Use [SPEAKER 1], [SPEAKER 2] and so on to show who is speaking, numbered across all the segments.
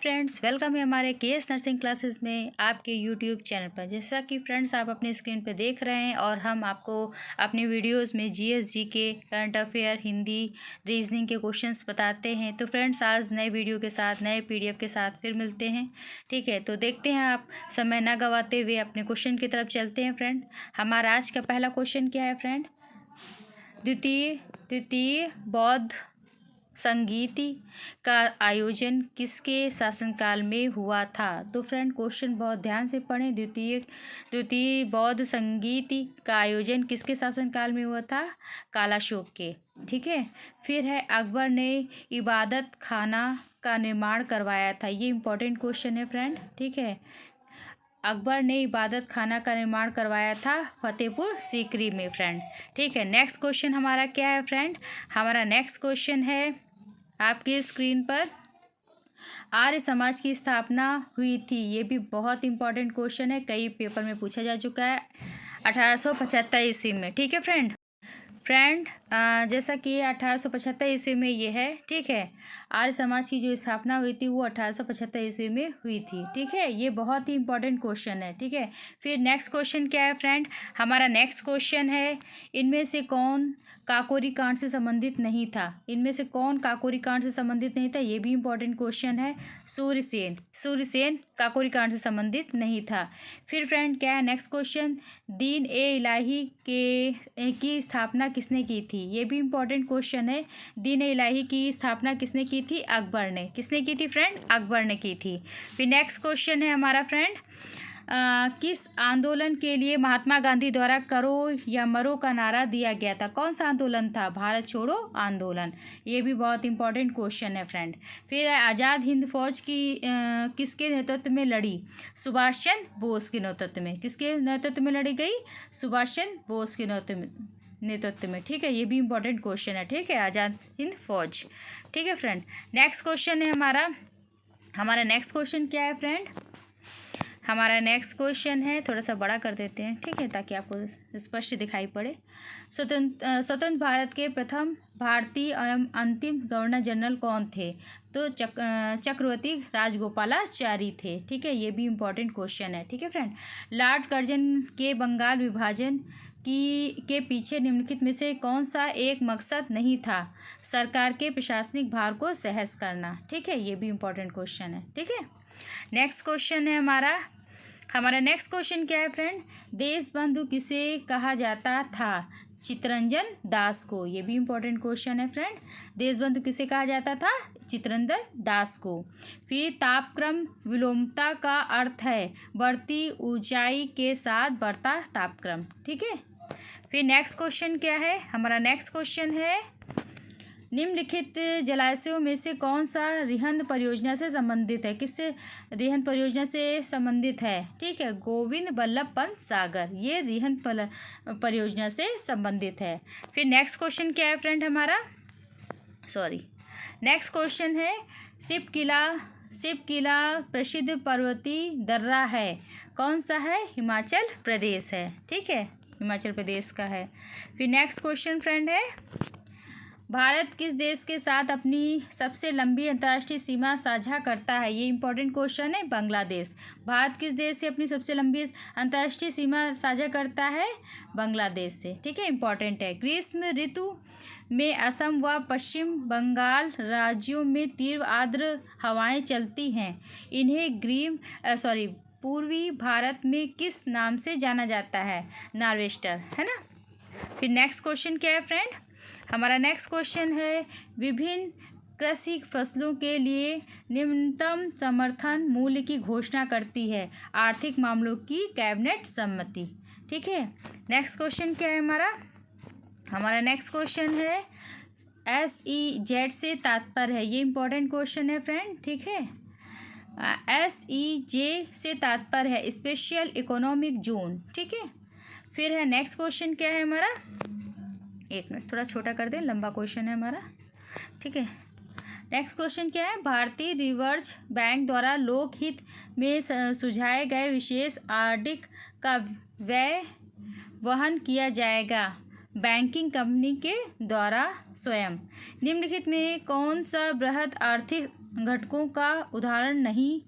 [SPEAKER 1] Friends, welcome है हमारे KS nursing classes में आपके यूट्यूब चैनल पर। जैसा कि फ्रेंड्स आप अपने स्क्रीन पर देख रहे हैं और हम आपको अपनी वीडियोस में GS GK current affair Hindi reasoning के क्वेश्चंस बताते हैं। तो फ्रेंड्स आज नए वीडियो के साथ नए पीडीएफ के साथ फिर मिलते हैं। ठीक है, तो देखते हैं, आप समय ना गवाते हुए अपने क्वेश्चन की तरफ चलते हैं। फ्रेंड, हमारा आज का पहला क्वेश्चन क्या है फ्रेंड? द्वितीय बौद्ध संगीति का आयोजन किसके शासनकाल में हुआ था? तो फ्रेंड क्वेश्चन बहुत ध्यान से पढ़ें। द्वितीय बौद्ध संगीति का आयोजन किसके शासनकाल में हुआ था? कालाशोक के। ठीक है, फिर है अकबर ने इबादत खाना का निर्माण करवाया था। ये इम्पोर्टेंट क्वेश्चन है फ्रेंड। ठीक है, अकबर ने इबादत खाना का निर्माण करवाया था फतेहपुर सीकरी में फ्रेंड। ठीक है, नेक्स्ट क्वेश्चन हमारा क्या है फ्रेंड? हमारा नेक्स्ट क्वेश्चन है आपकी स्क्रीन पर, आर्य समाज की स्थापना हुई थी। ये भी बहुत इंपॉर्टेंट क्वेश्चन है, कई पेपर में पूछा जा चुका है 1875 ईस्वी में। ठीक है फ्रेंड, जैसा कि 1875 ईस्वी में ये है। ठीक है, आर्य समाज की जो स्थापना हुई थी वो 1875 ईस्वी में हुई थी। ठीक है, ये बहुत ही इंपॉर्टेंट क्वेश्चन है। ठीक है, फिर नेक्स्ट क्वेश्चन क्या है फ्रेंड? हमारा नेक्स्ट क्वेश्चन है, इनमें से कौन काकोरी कांड से संबंधित नहीं था? इनमें से कौन काकोरी कांड से संबंधित नहीं था? ये भी इंपॉर्टेंट क्वेश्चन है। सूर्यसेन काकोरी कांड से संबंधित नहीं था। फिर फ्रेंड क्या है नेक्स्ट क्वेश्चन? दीन ए इलाही की स्थापना किसने की थी? ये भी इंपॉर्टेंट क्वेश्चन है। दीन ए इलाही की स्थापना किसने की थी? अकबर ने। किसने की थी फ्रेंड? अकबर ने की थी। फिर नेक्स्ट क्वेश्चन है हमारा फ्रेंड, किस आंदोलन के लिए महात्मा गांधी द्वारा करो या मरो का नारा दिया गया था? कौन सा आंदोलन था? भारत छोड़ो आंदोलन। ये भी बहुत इंपॉर्टेंट क्वेश्चन है फ्रेंड। फिर आज़ाद हिंद फौज किसके नेतृत्व में लड़ी? सुभाष चंद्र बोस के नेतृत्व में। किसके नेतृत्व में लड़ी गई? सुभाष चंद्र बोस के नेतृत्व में। ठीक है, ये भी इंपॉर्टेंट क्वेश्चन है। ठीक है, आज़ाद हिंद फौज। ठीक है फ्रेंड, नेक्स्ट क्वेश्चन है हमारा नेक्स्ट क्वेश्चन क्या है फ्रेंड? हमारा नेक्स्ट क्वेश्चन है, थोड़ा सा बड़ा कर देते हैं ठीक है, ताकि आपको स्पष्ट दिखाई पड़े। स्वतंत्र भारत के प्रथम भारतीय एवं अंतिम गवर्नर जनरल कौन थे? तो चक्रवर्ती राजगोपालाचारी थे। ठीक है, ये भी इम्पोर्टेंट क्वेश्चन है। ठीक है फ्रेंड, लॉर्ड कर्जन के बंगाल विभाजन के पीछे निम्नलिखित में से कौन सा एक मकसद नहीं था? सरकार के प्रशासनिक भार को सहज करना। ठीक है, ये भी इम्पोर्टेंट क्वेश्चन है। ठीक है, नेक्स्ट क्वेश्चन है हमारा नेक्स्ट क्वेश्चन क्या है फ्रेंड? देश बंधु किसे कहा जाता था? चित्तरंजन दास को। ये भी इम्पोर्टेंट क्वेश्चन है फ्रेंड। देश बंधु किसे कहा जाता था? चित्तरंजन दास को। फिर तापक्रम विलोमता का अर्थ है बढ़ती ऊंचाई के साथ बढ़ता तापक्रम। ठीक है, फिर नेक्स्ट क्वेश्चन क्या है? हमारा नेक्स्ट क्वेश्चन है, निम्नलिखित जलाशयों में से कौन सा रिहंद परियोजना से संबंधित है? किससे रिहंद परियोजना से संबंधित है? ठीक है, गोविंद बल्लभ पंत सागर, ये रिहंद परियोजना से संबंधित है। फिर नेक्स्ट क्वेश्चन क्या है फ्रेंड नेक्स्ट क्वेश्चन है, शिव किला प्रसिद्ध पर्वतीय दर्रा है, कौन सा है? हिमाचल प्रदेश है। ठीक है, हिमाचल प्रदेश का है। फिर नेक्स्ट क्वेश्चन फ्रेंड है, भारत किस देश के साथ अपनी सबसे लंबी अंतर्राष्ट्रीय सीमा साझा करता है? ये इंपॉर्टेंट क्वेश्चन है। बांग्लादेश। भारत किस देश से अपनी सबसे लंबी अंतर्राष्ट्रीय सीमा साझा करता है? बांग्लादेश से। ठीक है, इंपॉर्टेंट है। ग्रीष्म ऋतु में असम व पश्चिम बंगाल राज्यों में तीव्र आर्द्र हवाएं चलती हैं। इन्हें पूर्वी भारत में किस नाम से जाना जाता है? नार्वेस्टर, है ना। फिर नेक्स्ट क्वेश्चन क्या है फ्रेंड? हमारा नेक्स्ट क्वेश्चन है, विभिन्न कृषि फसलों के लिए न्यूनतम समर्थन मूल्य की घोषणा करती है आर्थिक मामलों की कैबिनेट सम्मति। ठीक है, नेक्स्ट क्वेश्चन क्या है हमारा नेक्स्ट क्वेश्चन है, SEZ से तात्पर्य है? ये इंपॉर्टेंट क्वेश्चन है फ्रेंड। ठीक है, SEZ से तात्पर्य है स्पेशल इकोनॉमिक जोन। ठीक है, फिर है नेक्स्ट क्वेश्चन क्या है एक मिनट, थोड़ा छोटा कर दें, लंबा क्वेश्चन है ठीक है, नेक्स्ट क्वेश्चन क्या है? भारतीय रिजर्व बैंक द्वारा लोकहित में सुझाए गए विशेष आर्थिक का व्यय वहन किया जाएगा बैंकिंग कंपनी के द्वारा स्वयं। निम्नलिखित में कौन सा बृहद आर्थिक घटकों का उदाहरण नहीं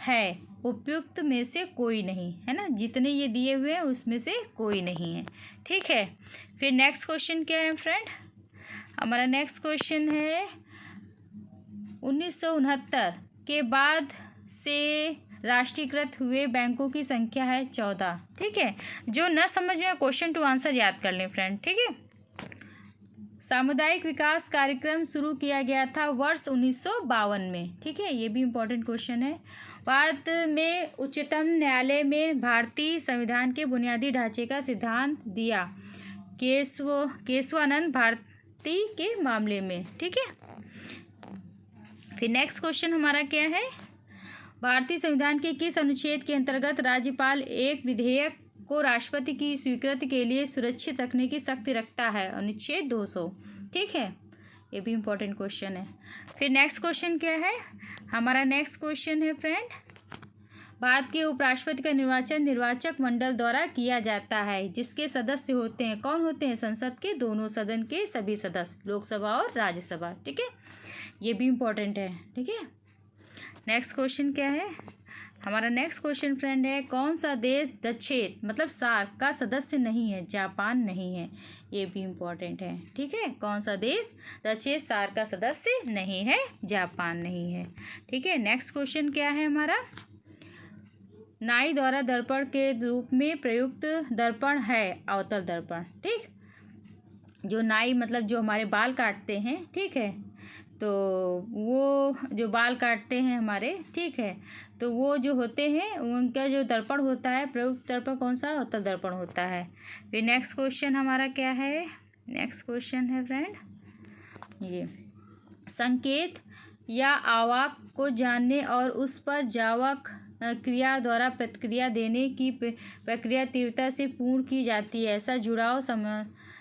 [SPEAKER 1] है? उपयुक्त में से कोई नहीं, है ना, जितने ये दिए हुए हैं उसमें से कोई नहीं है। ठीक है, फिर नेक्स्ट क्वेश्चन क्या है फ्रेंड? हमारा नेक्स्ट क्वेश्चन है 1969 के बाद से राष्ट्रीयकृत हुए बैंकों की संख्या है 14। ठीक है, जो न समझ में क्वेश्चन टू आंसर याद कर लें फ्रेंड। ठीक है, सामुदायिक विकास कार्यक्रम शुरू किया गया था वर्ष 1952 में। ठीक है, ये भी इम्पोर्टेंट क्वेश्चन है। बाद में उच्चतम न्यायालय में भारतीय संविधान के बुनियादी ढांचे का सिद्धांत दिया केशवानंद भारती के मामले में। ठीक है, फिर नेक्स्ट क्वेश्चन हमारा क्या है? भारतीय संविधान के किस अनुच्छेद के अंतर्गत राज्यपाल एक विधेयक को राष्ट्रपति की स्वीकृति के लिए सुरक्षित रखने की शक्ति रखता है? अनुच्छेद 200। ठीक है, ये भी इम्पोर्टेंट क्वेश्चन है। फिर नेक्स्ट क्वेश्चन क्या है? हमारा नेक्स्ट क्वेश्चन है फ्रेंड, भारत के उपराष्ट्रपति का निर्वाचन निर्वाचक मंडल द्वारा किया जाता है, जिसके सदस्य होते हैं, कौन होते हैं? संसद के दोनों सदन के सभी सदस्य, लोकसभा और राज्यसभा। ठीक है, ये भी इम्पोर्टेंट है। ठीक है, नेक्स्ट क्वेश्चन क्या है? हमारा नेक्स्ट क्वेश्चन फ्रेंड है, कौन सा देश दक्षेद मतलब सार्क का सदस्य नहीं है? जापान नहीं है, ये भी इम्पोर्टेंट है। ठीक है, कौन सा देश दक्षेद सार्क का सदस्य नहीं है? जापान नहीं है। ठीक है, नेक्स्ट क्वेश्चन क्या है हमारा? नाई द्वारा दर्पण के रूप में प्रयुक्त दर्पण है अवतल दर्पण। ठीक, जो नाई मतलब जो हमारे बाल काटते हैं, ठीक है, तो वो जो बाल काटते हैं हमारे, ठीक है, तो वो जो होते हैं उनका जो दर्पण होता है, प्रयुक्त दर्पण कौन सा? अवतल दर्पण होता है। फिर नेक्स्ट क्वेश्चन हमारा क्या है? नेक्स्ट क्वेश्चन है फ्रेंड ये, संकेत या आवाक को जानने और उस पर जावक क्रिया द्वारा प्रतिक्रिया देने की प्रक्रिया तीव्रता से पूर्ण की जाती है। ऐसा जुड़ाव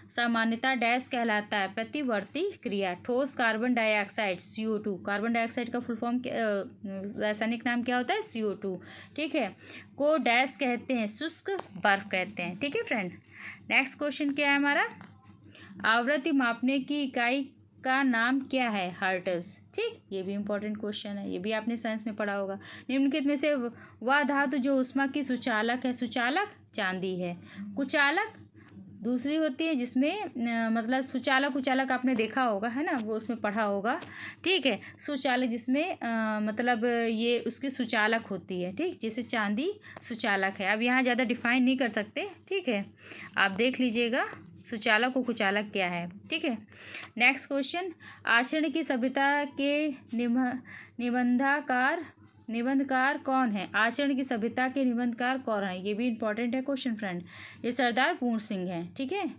[SPEAKER 1] सामान्यता डैश कहलाता है? प्रतिवर्ती क्रिया। ठोस carbon dioxide CO2, carbon dioxide का फुल फॉर्म रासायनिक नाम क्या होता है? CO2। ठीक है, को डैश कहते हैं? शुष्क बर्फ कहते हैं। ठीक है फ्रेंड, नेक्स्ट क्वेश्चन क्या है हमारा? आवृत्ति मापने की इकाई का नाम क्या है? हर्ट्ज। ठीक, ये भी इम्पोर्टेंट क्वेश्चन है, ये भी आपने साइंस में पढ़ा होगा। निम्नलिखित में से वह धातु जो ऊष्मा की सुचालक है? सुचालक चांदी है। कुचालक दूसरी होती है, जिसमें मतलब सुचालक उचालक आपने देखा होगा, है ना, वो उसमें पढ़ा होगा। ठीक है, सुचालक जिसमें मतलब ये उसकी सुचालक होती है। ठीक, जैसे चांदी सुचालक है। अब यहाँ ज़्यादा डिफाइन नहीं कर सकते। ठीक है, आप देख लीजिएगा सुचालक और कुचालक क्या है। ठीक है, नेक्स्ट क्वेश्चन, आचरण की सभ्यता के निबंधकार कौन है? आचरण की सभ्यता के निबंधकार कौन है? ये भी इंपॉर्टेंट है क्वेश्चन फ्रेंड। ये सरदार पूर्ण सिंह है। ठीक है,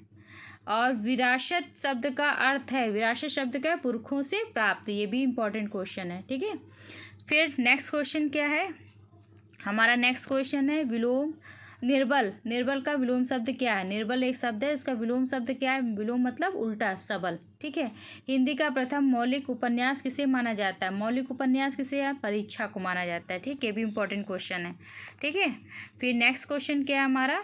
[SPEAKER 1] और विरासत शब्द का अर्थ है? विरासत शब्द का पुरखों से प्राप्त, ये भी इंपॉर्टेंट क्वेश्चन है। ठीक है, फिर नेक्स्ट क्वेश्चन क्या है? हमारा नेक्स्ट क्वेश्चन है विलोम निर्बल का विलोम शब्द क्या है? निर्बल एक शब्द है, इसका विलोम शब्द क्या है? विलोम मतलब उल्टा, सबल। ठीक है, हिंदी का प्रथम मौलिक उपन्यास किसे माना जाता है? मौलिक उपन्यास किसे है? परीक्षा को माना जाता है। ठीक है, ये भी इम्पोर्टेंट क्वेश्चन है। ठीक है, फिर नेक्स्ट क्वेश्चन क्या है हमारा?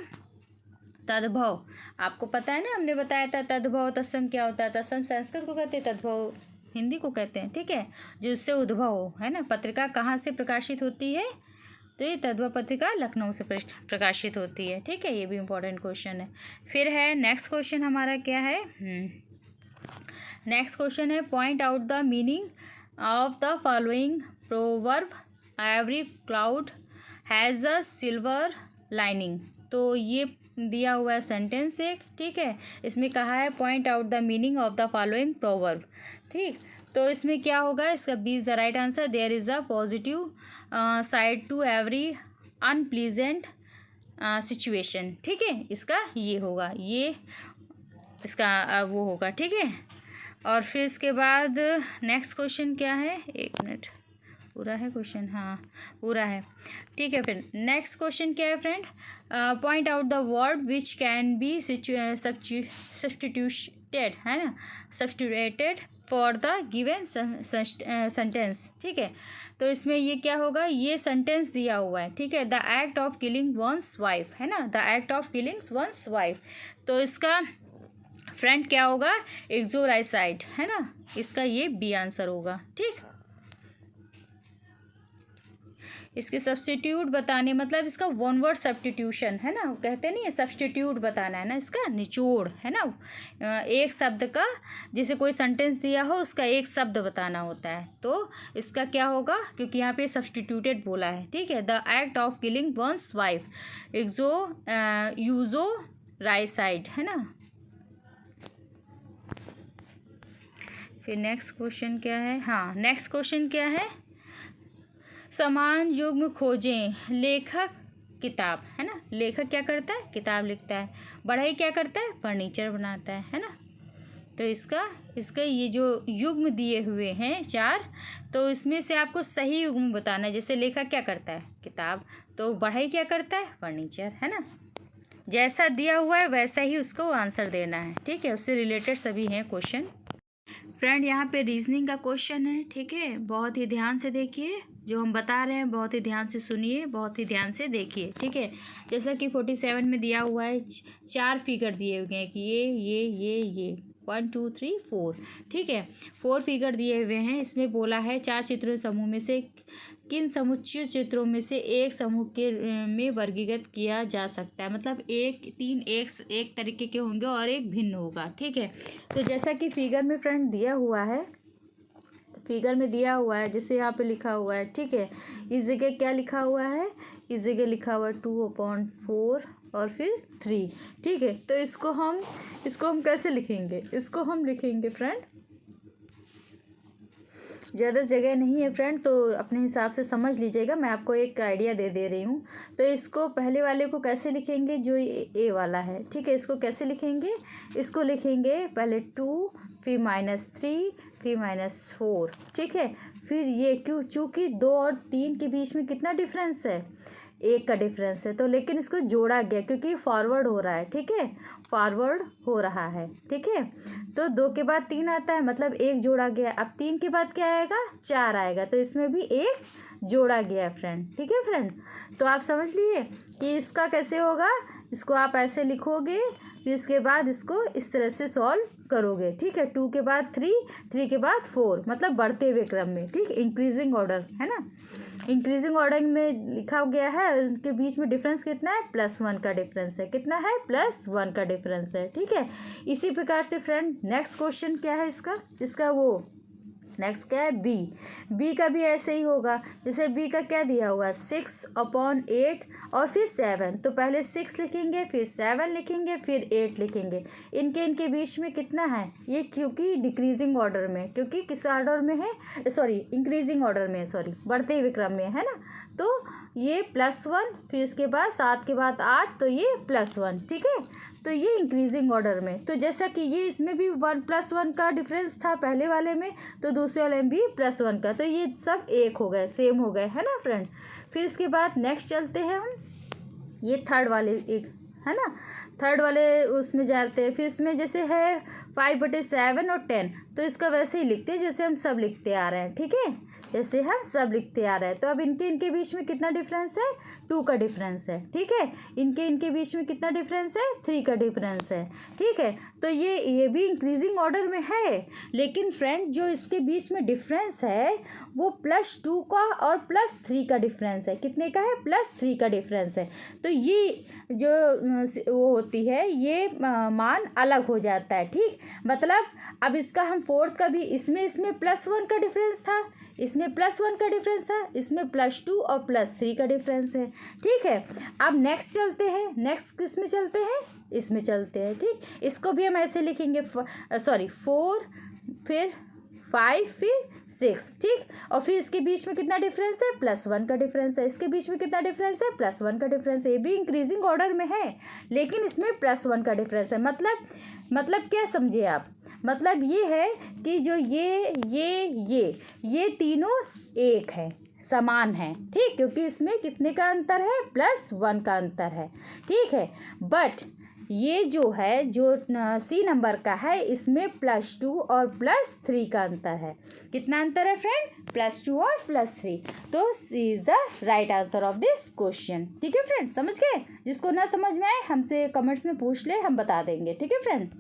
[SPEAKER 1] तद्भव। आपको पता है ना, हमने बताया था तद्भव तत्सम क्या होता है? तत्सम संस्कृत को कहते हैं, तद्भव हिंदी को कहते हैं। ठीक है, जो उससे उद्भव हो, है ना। पत्रिका कहाँ से प्रकाशित होती है? तो ये तद्भव पत्रिका लखनऊ से प्रकाशित होती है। ठीक है, ये भी इम्पोर्टेंट क्वेश्चन है। फिर है नेक्स्ट क्वेश्चन हमारा क्या है? नेक्स्ट क्वेश्चन है point out the meaning of the following proverb, every cloud has a silver lining. तो ये दिया हुआ है सेंटेंस एक। ठीक है, इसमें कहा है point out the meaning of the following proverb. ठीक, तो इसमें क्या होगा? इसका B is the right answer. There is a positive side to every unpleasant situation. ठीक है, इसका ये होगा, ये इसका वो होगा। ठीक है, और फिर इसके बाद नेक्स्ट क्वेश्चन क्या है? एक मिनट, पूरा है क्वेश्चन? हाँ पूरा है। ठीक है, फिर नेक्स्ट क्वेश्चन क्या है friend? Point out the word which can be substituted, है ना, substituted for the given sentence. ठीक है, तो इसमें ये क्या होगा? ये सेंटेंस दिया हुआ है। ठीक है, the act of killing one's wife, है ना, the act of killing one's wife. तो इसका फ्रेंड क्या होगा, एक्सोराइसाइड, है ना, इसका ये बी आंसर होगा। ठीक, इसके सब्स्टिट्यूट बताने मतलब इसका वन वर्ड सब्स्टिट्यूशन, है ना, कहते नहीं है सब्स्टिट्यूट बताना है ना, इसका निचोड़, है ना, एक शब्द का, जैसे कोई सेंटेंस दिया हो उसका एक शब्द बताना होता है, तो इसका क्या होगा, क्योंकि यहाँ पे सब्स्टिट्यूटेड बोला है। ठीक है, the act of killing one's wife, uxoricide, है ना। फिर नेक्स्ट क्वेश्चन क्या है, हाँ नेक्स्ट क्वेश्चन क्या है, समान युग्म खोजें, लेखक किताब, है ना, लेखक क्या करता है, किताब लिखता है, बढ़ई क्या करता है, फर्नीचर बनाता है ना। तो इसका ये जो युग्म दिए हुए हैं 4, तो इसमें से आपको सही युग्म बताना है। जैसे लेखक क्या करता है, किताब, तो बढ़ई क्या करता है, फर्नीचर, है ना। जैसा दिया हुआ है वैसा ही उसको आंसर देना है। ठीक है, उससे रिलेटेड सभी हैं क्वेश्चन। फ्रेंड यहाँ पे रीजनिंग का क्वेश्चन है। ठीक है, बहुत ही ध्यान से देखिए, जो हम बता रहे हैं बहुत ही ध्यान से सुनिए, बहुत ही ध्यान से देखिए। ठीक है, जैसा कि 47 में दिया हुआ है, 4 फिगर दिए हुए हैं कि ये 1 2 3 4। ठीक है, 4 फिगर दिए हुए हैं। इसमें बोला है 4 चित्रों समूह में से किन समुच्चय चित्रों में से एक समूह के में वर्गीकृत किया जा सकता है, मतलब 3 एक तरीके के होंगे और एक भिन्न होगा। ठीक है, तो जैसा कि फिगर में फ्रेंड दिया हुआ है, फिगर में दिया हुआ है, जैसे यहाँ पे लिखा हुआ है। ठीक है, इस जगह क्या लिखा हुआ है, इस जगह लिखा हुआ है 2/4 और फिर 3। ठीक है, तो इसको हम कैसे लिखेंगे, इसको हम लिखेंगे फ्रेंड, ज़्यादा जगह नहीं है फ्रेंड, तो अपने हिसाब से समझ लीजिएगा, मैं आपको एक आइडिया दे रही हूँ। तो इसको पहले वाले को कैसे लिखेंगे, जो ए वाला है। ठीक है, इसको कैसे लिखेंगे, इसको लिखेंगे पहले 2 फिर -3 फिर -4। ठीक है, फिर ये क्यों, चूँकि 2 और 3 के बीच में कितना डिफरेंस है, 1 का डिफरेंस है, तो लेकिन इसको जोड़ा गया क्योंकि फॉरवर्ड हो रहा है। ठीक है, फॉरवर्ड हो रहा है। ठीक है, तो 2 के बाद 3 आता है, मतलब 1 जोड़ा गया। अब 3 के बाद क्या आएगा, 4 आएगा, तो इसमें भी 1 जोड़ा गया है फ्रेंड। ठीक है फ्रेंड, तो आप समझ लिए कि इसका कैसे होगा, इसको आप ऐसे लिखोगे, फिर इसके बाद इसको इस तरह से सॉल्व करोगे। ठीक है, 2 के बाद 3, 3 के बाद 4, मतलब बढ़ते हुए क्रम में। ठीक, इंक्रीजिंग ऑर्डर, है ना, इंक्रीजिंग ऑर्डर में लिखा गया है। और उसके बीच में डिफरेंस कितना है, +1 का डिफरेंस है। कितना है, +1 का डिफरेंस है। ठीक है, इसी प्रकार से फ्रेंड नेक्स्ट क्वेश्चन क्या है इसका वो नेक्स्ट क्या है, बी का भी ऐसे ही होगा। जैसे बी का क्या दिया हुआ है, 6/8 और फिर 7, तो पहले 6 लिखेंगे, फिर 7 लिखेंगे, फिर 8 लिखेंगे। इनके बीच में कितना है ये, क्योंकि डिक्रीजिंग ऑर्डर में, क्योंकि किस ऑर्डर में है, सॉरी इंक्रीजिंग ऑर्डर में, सॉरी बढ़ते हुए क्रम में, है ना। तो ये +1, फिर इसके बाद 7 के बाद 8, तो ये +1। ठीक है, तो ये इंक्रीजिंग ऑर्डर में, तो जैसा कि ये इसमें भी 1+1 का डिफरेंस था पहले वाले में, तो दूसरे वाले में भी +1 का, तो ये सब एक हो गए, सेम हो गए, है ना फ्रेंड। फिर इसके बाद नेक्स्ट चलते हैं हम, ये थर्ड वाले एक, है ना, थर्ड वाले उसमें जाते हैं। फिर इसमें जैसे है 5/7 और 10, तो इसका वैसे ही लिखते हैं जैसे हम सब लिखते आ रहे हैं। ठीक है, जैसे हम सब लिखते आ रहे हैं। तो अब इनके बीच में कितना डिफरेंस है, 2 का डिफरेंस है। ठीक है, इनके बीच में कितना डिफरेंस है, 3 का डिफरेंस है। ठीक है, तो ये भी इंक्रीजिंग ऑर्डर में है, लेकिन फ्रेंड जो इसके बीच में डिफरेंस है वो +2 का और +3 का डिफरेंस है। कितने का है, +3 का डिफरेंस है। तो ये जो वो होती है, ये मान अलग हो जाता है। ठीक, मतलब अब इसका हम 4th का भी, इसमें +1 का डिफरेंस था, इसमें +1 का डिफरेंस है, इसमें +2 और +3 का डिफरेंस है। ठीक है, अब नेक्स्ट चलते हैं, नेक्स्ट किस में चलते हैं, इसमें चलते हैं। ठीक, इसको भी हम ऐसे लिखेंगे, 4 फिर 5 फिर 6। ठीक, और फिर इसके बीच में कितना डिफरेंस है, +1 का डिफरेंस है। इसके बीच में कितना डिफरेंस है, +1 का डिफरेंस है। ये भी इंक्रीजिंग ऑर्डर में है, लेकिन इसमें +1 का डिफरेंस है। मतलब क्या समझे आप, मतलब ये है कि जो ये तीनों एक है, समान है। ठीक, क्योंकि इसमें कितने का अंतर है, +1 का अंतर है। ठीक है, बट ये जो है, जो सी नंबर का है, इसमें +2 और +3 का अंतर है। कितना अंतर है फ्रेंड, +2 और +3। तो C is the right answer of this question. ठीक है फ्रेंड, समझ गए, जिसको ना समझ में आए हमसे कमेंट्स में पूछ ले, हम बता देंगे। ठीक है फ्रेंड।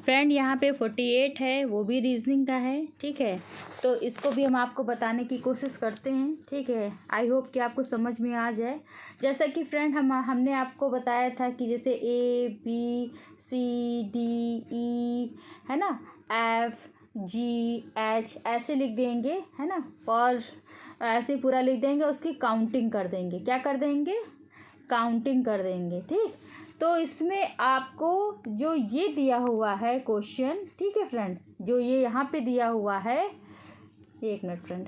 [SPEAKER 1] फ्रेंड यहाँ पे 48 है, वो भी रीजनिंग का है, ठीक है। तो इसको भी हम आपको बताने की कोशिश करते हैं, ठीक है। आई होप कि आपको समझ में आ जाए। जैसा कि फ्रेंड हमने आपको बताया था कि जैसे A B C D E है ना, एफ जी एच ऐसे लिख देंगे, है ना, और ऐसे पूरा लिख देंगे, उसकी काउंटिंग कर देंगे। क्या कर देंगे? काउंटिंग कर देंगे, ठीक। तो इसमें आपको जो ये दिया हुआ है क्वेश्चन, ठीक है फ्रेंड, जो ये यहाँ पे दिया हुआ है, एक मिनट फ्रेंड,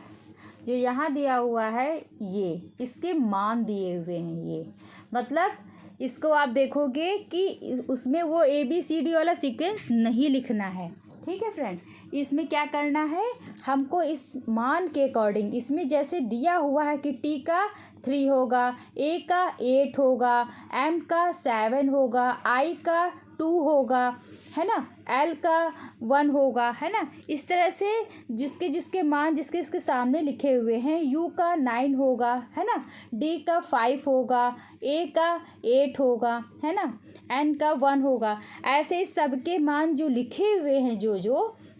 [SPEAKER 1] जो यहाँ दिया हुआ है ये इसके मान दिए हुए हैं। ये मतलब इसको आप देखोगे कि उसमें वो ए बी सी डी वाला सीक्वेंस नहीं लिखना है, ठीक है फ्रेंड। इसमें क्या करना है, हमको इस मान के अकॉर्डिंग, इसमें जैसे दिया हुआ है कि टी का 3 होगा, ए का 8 होगा, एम का 7 होगा, आई का 2 होगा, है ना, एल का 1 होगा, है ना। इस तरह से जिसके जिसके मान जिसके इसके सामने लिखे हुए हैं, यू का 9 होगा, है ना, डी का 5 होगा, ए का 8 होगा, है ना, एन का 1 होगा। ऐसे सबके मान जो लिखे हुए हैं जो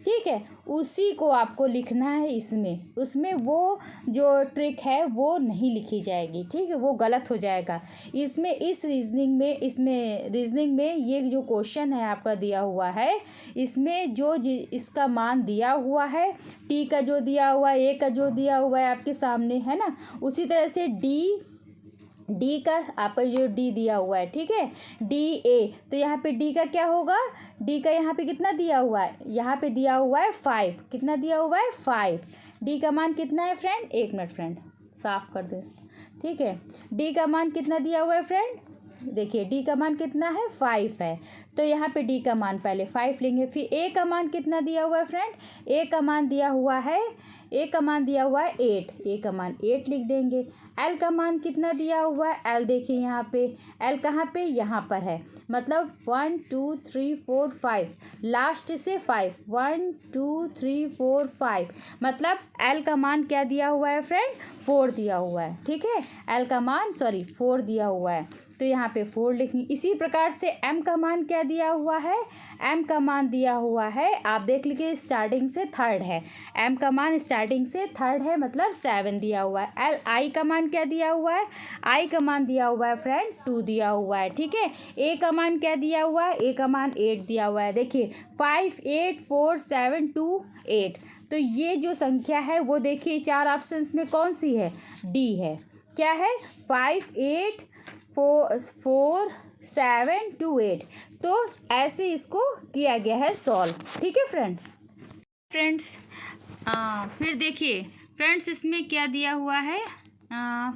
[SPEAKER 1] ठीक है, उसी को आपको लिखना है इसमें। उसमें वो जो ट्रिक है वो नहीं लिखी जाएगी, ठीक है, वो गलत हो जाएगा। इसमें इसमें रीजनिंग में ये जो क्वेश्चन है आपका दिया हुआ है, इसमें जो इसका मान दिया हुआ है, टी का जो दिया हुआ है, ए का जो दिया हुआ है आपके सामने, है ना, उसी तरह से डी का आपका जो डी दिया हुआ है, ठीक है, डी ए, तो यहाँ पे डी का क्या होगा, डी का यहाँ पे कितना दिया हुआ है, यहाँ पे दिया हुआ है 5, कितना दिया हुआ है 5। डी का मान कितना है फ्रेंड, एक मिनट फ्रेंड साफ कर दे, ठीक है। डी का मान कितना दिया हुआ है फ्रेंड, देखिए डी का मान कितना है 5 है, तो यहाँ पे डी का मान पहले 5 लेंगे। फिर ए का मान कितना दिया हुआ है फ्रेंड, ए का मान दिया हुआ है 8, ए का मान 8 लिख देंगे। एल का मान कितना दिया हुआ है, एल देखिए यहाँ पे, एल कहाँ पे, यहाँ पर है, मतलब 1 2 3 4 5, लास्ट से 5, 1 2 3 4 5, मतलब एल का मान क्या दिया हुआ है फ्रेंड, 4 दिया हुआ है, ठीक है, एल का मान 4 दिया हुआ है, तो यहाँ पे 4 लिखेंगे। इसी प्रकार से एम का मान क्या दिया हुआ है, एम का मान दिया हुआ है, आप देख लीजिए स्टार्टिंग से 3rd है, एम का मान स्टार्टिंग से 3rd है, मतलब 7 दिया हुआ है। एल आई का मान क्या दिया हुआ है, आई का मान दिया हुआ है फ्रेंड 2 दिया हुआ है, ठीक है। ए का मान क्या दिया हुआ है, ए का मान 8 दिया हुआ है, देखिए 5 8 4 7 2 8, तो ये जो संख्या है वो देखिए 4 ऑप्शंस में कौन सी है, डी है। क्या है, 5 8 4 7 2 8, तो ऐसे इसको किया गया है सॉल्व, ठीक है फ्रेंड्स। फिर देखिए फ्रेंड्स इसमें क्या दिया हुआ है,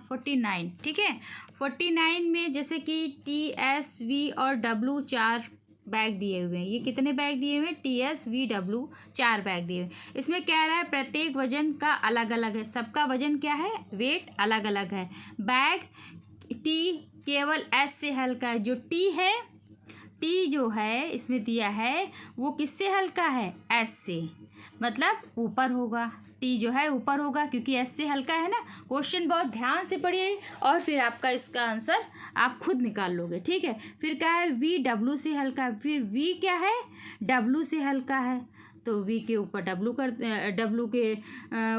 [SPEAKER 1] 49, ठीक है। 49 में जैसे कि टी एस वी और डब्लू 4 बैग दिए हुए हैं। ये कितने बैग दिए हुए हैं, T S V W 4 bag दिए हुए हैं। इसमें कह रहा है प्रत्येक वजन का अलग अलग है, सबका वजन क्या है, वेट अलग अलग है। बैग टी केवल एस से हल्का है, जो टी है, टी जो है इसमें दिया है वो किससे हल्का है, एस से, मतलब ऊपर होगा, टी जो है ऊपर होगा क्योंकि एस से हल्का है ना। क्वेश्चन बहुत ध्यान से पढ़िए और फिर आपका इसका आंसर आप खुद निकाल लोगे, ठीक है। फिर क्या है, वी डब्लू से हल्का है, फिर वी क्या है, डब्लू से हल्का है, तो वी के ऊपर डब्लू के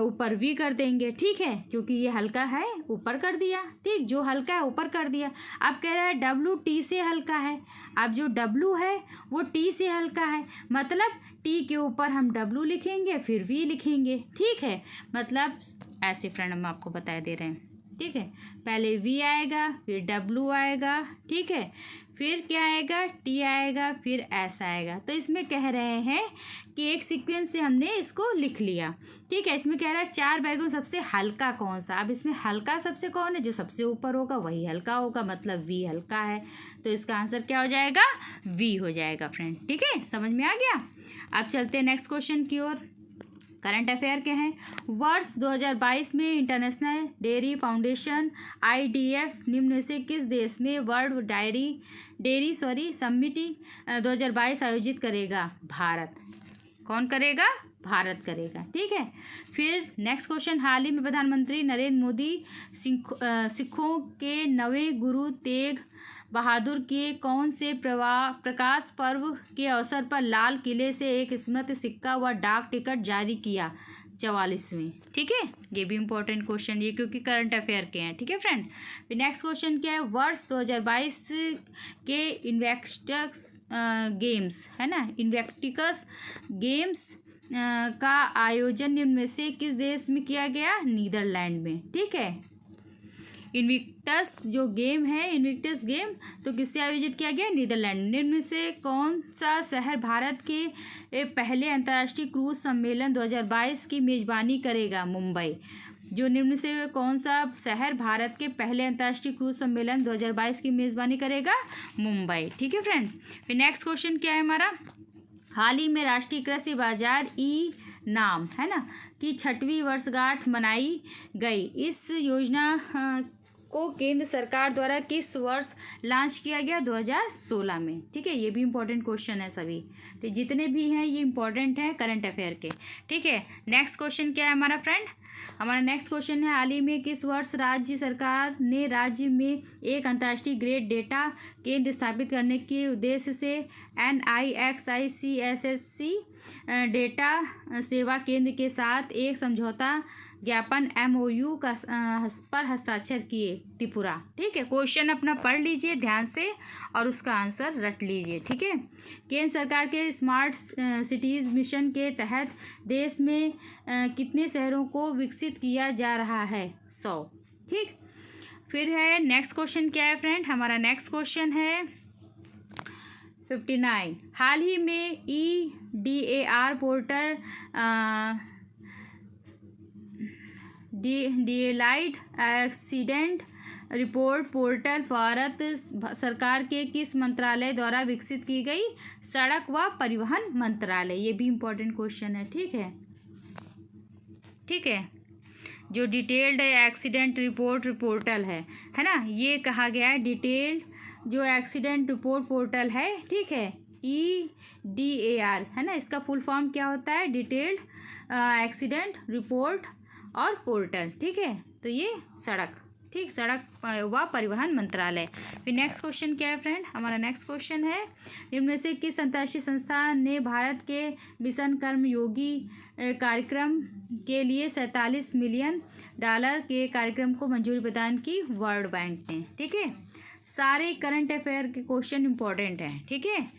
[SPEAKER 1] ऊपर वी कर देंगे, ठीक है, क्योंकि ये हल्का है ऊपर कर दिया, ठीक, जो हल्का है ऊपर कर दिया। अब कह रहा है डब्लू टी से हल्का है, अब जो डब्लू है वो टी से हल्का है, मतलब टी के ऊपर हम डब्लू लिखेंगे फिर वी लिखेंगे, ठीक है, मतलब ऐसे फ्रेंड हम आपको बता दे रहे हैं, ठीक है। पहले वी आएगा, फिर डब्लू आएगा, ठीक है, फिर क्या आएगा, टी आएगा, फिर एस आएगा। तो इसमें कह रहे हैं कि एक सीक्वेंस से हमने इसको लिख लिया, ठीक है। इसमें कह रहा है 4 बैगों सबसे हल्का कौन सा, अब इसमें हल्का सबसे कौन है, जो सबसे ऊपर होगा वही हल्का होगा, मतलब वी हल्का है, तो इसका आंसर क्या हो जाएगा, वी हो जाएगा फ्रेंड, ठीक है, समझ में आ गया। अब चलते हैं नेक्स्ट क्वेश्चन की ओर। करंट अफेयर के हैं, वर्ष 2022 में इंटरनेशनल डेयरी फाउंडेशन IDF निम्न से किस देश में वर्ल्ड डेयरी समिट 2022 आयोजित करेगा, भारत। कौन करेगा, भारत करेगा, ठीक है। फिर नेक्स्ट क्वेश्चन, हाल ही में प्रधानमंत्री नरेंद्र मोदी सिखों के नवे गुरु तेग बहादुर के कौन से प्रकाश पर्व के अवसर पर लाल किले से एक स्मृति सिक्का व डाक टिकट जारी किया? 44वें। ठीक है, ये भी इंपॉर्टेंट क्वेश्चन, ये क्योंकि करंट अफेयर के हैं। ठीक है फ्रेंड। फिर नेक्स्ट क्वेश्चन क्या है? वर्ष 2022 के इन्वेक्टिक्स गेम्स, है ना, इन्वेक्टिक्स गेम्स का आयोजन निम्न में से किस देश में किया गया? नीदरलैंड में। ठीक है, इन्विक्टस जो गेम है, इन्विक्टस गेम तो किससे आयोजित किया गया? नीदरलैंड। निम्न में से कौन सा शहर भारत के पहले अंतर्राष्ट्रीय क्रूज सम्मेलन 2022 की मेजबानी करेगा? मुंबई। जो निम्न से कौन सा शहर भारत के पहले अंतर्राष्ट्रीय क्रूज सम्मेलन 2022 की मेजबानी करेगा? मुंबई। ठीक है फ्रेंड। फिर नेक्स्ट क्वेश्चन क्या है हमारा? हाल ही में राष्ट्रीय कृषि बाजार ई नाम, है ना, की 6वीं वर्षगांठ मनाई गई। इस योजना को केंद्र सरकार द्वारा किस वर्ष लॉन्च किया गया? 2016 में। ठीक है, ये भी इंपॉर्टेंट क्वेश्चन है सभी, तो जितने भी हैं ये इंपॉर्टेंट हैं करंट अफेयर के। ठीक है, नेक्स्ट क्वेश्चन क्या है हमारा फ्रेंड? हमारा नेक्स्ट क्वेश्चन है, हाल ही में किस वर्ष राज्य सरकार ने राज्य में एक अंतर्राष्ट्रीय ग्रेड डेटा केंद्र स्थापित करने के उद्देश्य से NIXICSSC डेटा सेवा केंद्र के साथ एक समझौता ज्ञापन MOU पर हस्ताक्षर किए? त्रिपुरा। ठीक है, क्वेश्चन अपना पढ़ लीजिए ध्यान से और उसका आंसर रट लीजिए। ठीक है, केंद्र सरकार के स्मार्ट सिटीज़ मिशन के तहत देश में कितने शहरों को विकसित किया जा रहा है? 100। ठीक, फिर है नेक्स्ट क्वेश्चन क्या है फ्रेंड? हमारा नेक्स्ट क्वेश्चन है 59। हाल ही में EDAR portal delight accident report portal Bharat सरकार के किस मंत्रालय द्वारा विकसित की गई? सड़क व परिवहन मंत्रालय। ये भी इम्पोर्टेंट क्वेश्चन है। ठीक है, ठीक है, जो डिटेल्ड एक्सीडेंट रिपोर्ट पोर्टल है ना, ये कहा गया है डिटेल्ड जो एक्सीडेंट रिपोर्ट पोर्टल है। ठीक है, EDAR, है ना, इसका फुल फॉर्म क्या होता है? डिटेल्ड एक्सीडेंट रिपोर्ट और पोर्टल। ठीक है, तो ये सड़क, ठीक, सड़क व परिवहन मंत्रालय। फिर नेक्स्ट क्वेश्चन क्या है फ्रेंड? हमारा नेक्स्ट क्वेश्चन है, निम्न में से किस अंतर्राष्ट्रीय संस्था ने भारत के मिशन कर्मयोगी कार्यक्रम के लिए 47 मिलियन डॉलर के कार्यक्रम को मंजूरी प्रदान की? वर्ल्ड बैंक ने। ठीक है, सारे करंट अफेयर के क्वेश्चन इंपॉर्टेंट हैं। ठीक है,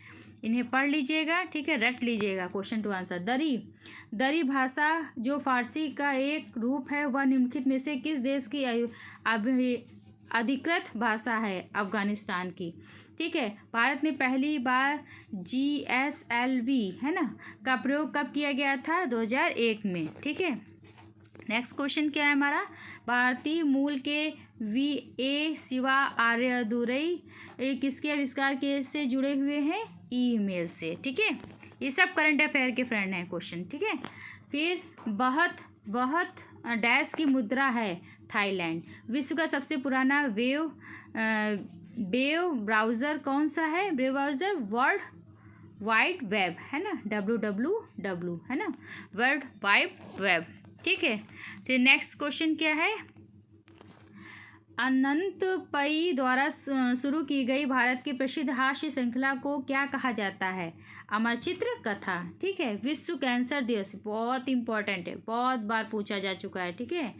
[SPEAKER 1] इन्हें पढ़ लीजिएगा। ठीक है, रट लीजिएगा क्वेश्चन टू आंसर। दरी भाषा जो फारसी का एक रूप है वह निम्नलिखित में से किस देश की अधिकृत भाषा है? अफगानिस्तान की। ठीक है, भारत में पहली बार GSLV, है ना, का प्रयोग कब किया गया था? 2001 में। ठीक है, नेक्स्ट क्वेश्चन क्या है हमारा? भारतीय मूल के VA शिवा आर्यदुरई किसके आविष्कार के से जुड़े हुए हैं? ईमेल से। ठीक है, ये सब करंट अफेयर के फ्रेंड हैं क्वेश्चन। ठीक है, फिर बहुत डैश की मुद्रा है? थाईलैंड। विश्व का सबसे पुराना वेब ब्राउज़र कौन सा है? Web browser world wide web, है ना, WWW, है ना, वर्ल्ड वाइड वेब। ठीक है, फिर नेक्स्ट क्वेश्चन क्या है? अनंत पई द्वारा शुरू की गई भारत की प्रसिद्ध हास्य श्रृंखला को क्या कहा जाता है? अमर चित्र कथा। ठीक है, विश्व कैंसर दिवस बहुत इंपॉर्टेंट है, बहुत बार पूछा जा चुका है। ठीक है,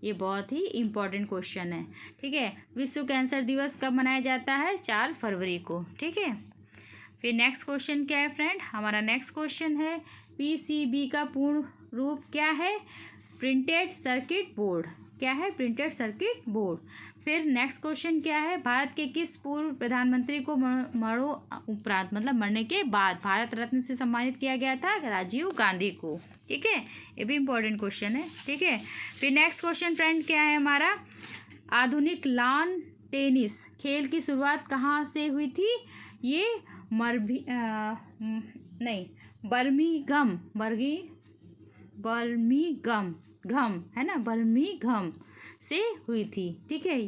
[SPEAKER 1] ये बहुत ही इम्पोर्टेंट क्वेश्चन है। ठीक है, विश्व कैंसर दिवस कब मनाया जाता है? 4 फरवरी को। ठीक है, फिर नेक्स्ट क्वेश्चन क्या है फ्रेंड? हमारा नेक्स्ट क्वेश्चन है, PCB का पूर्ण रूप क्या है? Printed circuit board. क्या है? Printed circuit board. फिर नेक्स्ट क्वेश्चन क्या है? भारत के किस पूर्व प्रधानमंत्री को मरणोपरांत, मतलब मरने के बाद, भारत रत्न से सम्मानित किया गया था? राजीव गांधी को। ठीक है, ये भी इम्पोर्टेंट क्वेश्चन है। ठीक है, फिर नेक्स्ट क्वेश्चन फ्रेंड क्या है हमारा? आधुनिक लॉन टेनिस खेल की शुरुआत कहाँ से हुई थी? ये बर्मिंघम, है ना, बर्मिंघम से हुई थी। ठीक है,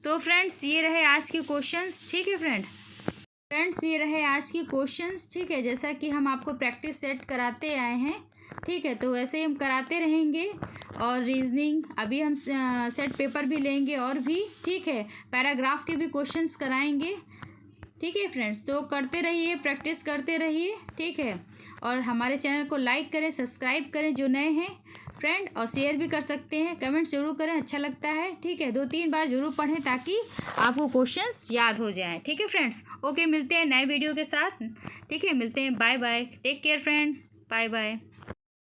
[SPEAKER 1] तो फ्रेंड्स ये रहे आज के क्वेश्चंस। ठीक है फ्रेंड्स ये रहे आज के क्वेश्चंस। ठीक है, जैसा कि हम आपको प्रैक्टिस सेट कराते आए हैं, ठीक है, तो वैसे ही हम कराते रहेंगे। और रीजनिंग अभी हम सेट पेपर भी लेंगे और भी, ठीक है, पैराग्राफ के भी क्वेश्चंस कराएंगे। ठीक है फ्रेंड्स, तो करते रहिए, प्रैक्टिस करते रहिए, ठीक है। और हमारे चैनल को लाइक करें, सब्सक्राइब करें जो नए हैं फ्रेंड, और शेयर भी कर सकते हैं, कमेंट जरूर करें, अच्छा लगता है, ठीक है। 2-3 बार जरूर पढ़ें ताकि आपको क्वेश्चंस याद हो जाएं, ठीक है फ्रेंड्स। ओके, मिलते हैं नए वीडियो के साथ, ठीक है, मिलते हैं, bye bye, take care friend, bye bye.